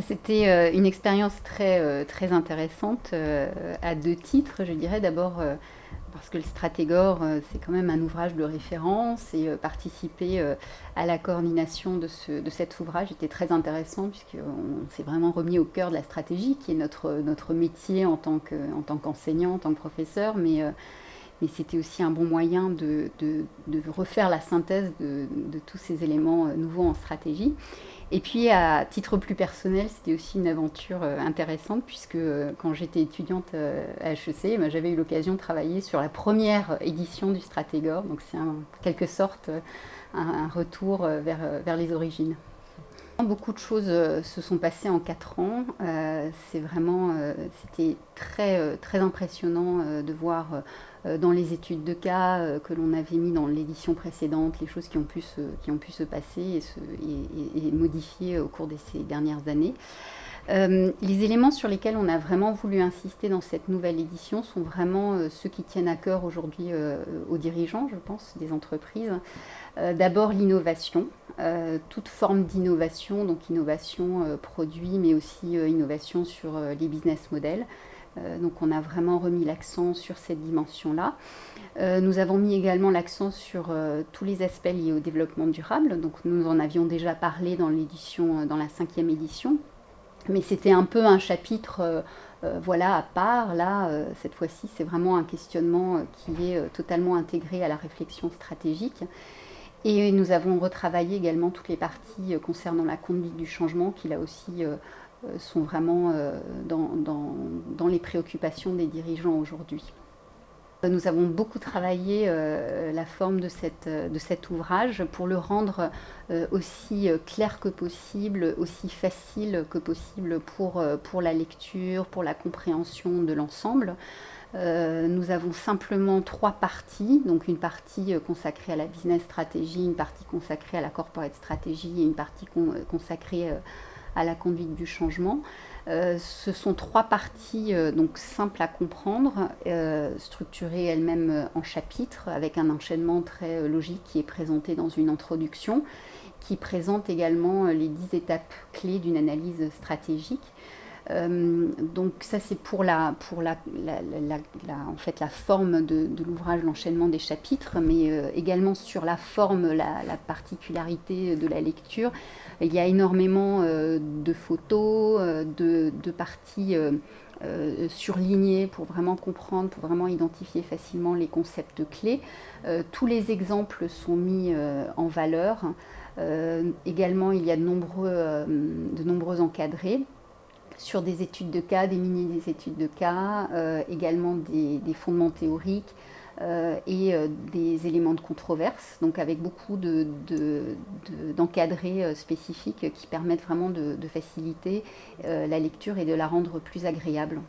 C'était, une expérience très intéressante, à 2 titres, je dirais. D'abord, parce que le Stratégor, c'est quand même un ouvrage de référence et participer, à la coordination de cet ouvrage était très intéressant puisqu'on s'est vraiment remis au cœur de la stratégie qui est notre métier en tant qu'enseignant, en tant que professeur. Mais c'était aussi un bon moyen de refaire la synthèse de tous ces éléments, nouveaux en stratégie. Et puis à titre plus personnel, c'était aussi une aventure intéressante puisque quand j'étais étudiante à HEC, j'avais eu l'occasion de travailler sur la première édition du Stratégor. Donc c'est en quelque sorte un retour vers les origines. Beaucoup de choses se sont passées en 4 ans. C'était très impressionnant de voir dans les études de cas que l'on avait mis dans l'édition précédente les choses qui ont pu se passer et modifier au cours de ces dernières années. Les éléments sur lesquels on a vraiment voulu insister dans cette nouvelle édition sont vraiment ceux qui tiennent à cœur aujourd'hui aux dirigeants, je pense, des entreprises. D'abord l'innovation, toute forme d'innovation, donc innovation produit, mais aussi innovation sur les business models. Donc on a vraiment remis l'accent sur cette dimension-là. Nous avons mis également l'accent sur tous les aspects liés au développement durable. Donc nous en avions déjà parlé dans la 5e édition. Mais c'était un peu un chapitre voilà, à part. Là, cette fois-ci, c'est vraiment un questionnement qui est totalement intégré à la réflexion stratégique. Et nous avons retravaillé également toutes les parties concernant la conduite du changement qui, là aussi, sont vraiment dans les préoccupations des dirigeants aujourd'hui. Nous avons beaucoup travaillé la forme de cet ouvrage pour le rendre aussi clair que possible, aussi facile que possible pour la lecture, pour la compréhension de l'ensemble. Nous avons simplement 3 parties, donc une partie consacrée à la business stratégie, une partie consacrée à la corporate stratégie et une partie consacrée à la conduite du changement. Ce sont 3 parties donc simples à comprendre, structurées elles-mêmes en chapitres, avec un enchaînement très logique qui est présenté dans une introduction, qui présente également les 10 étapes clés d'une analyse stratégique. Donc ça c'est pour en fait, la forme de l'ouvrage, l'enchaînement des chapitres, mais également sur la forme, la particularité de la lecture. Il y a énormément de photos, de parties surlignées pour vraiment comprendre, pour vraiment identifier facilement les concepts clés. Tous les exemples sont mis en valeur. Également, il y a de nombreux encadrés sur des études de cas, des mini-études de cas, également des fondements théoriques et des éléments de controverse, donc avec beaucoup d'encadrés spécifiques qui permettent vraiment de faciliter la lecture et de la rendre plus agréable.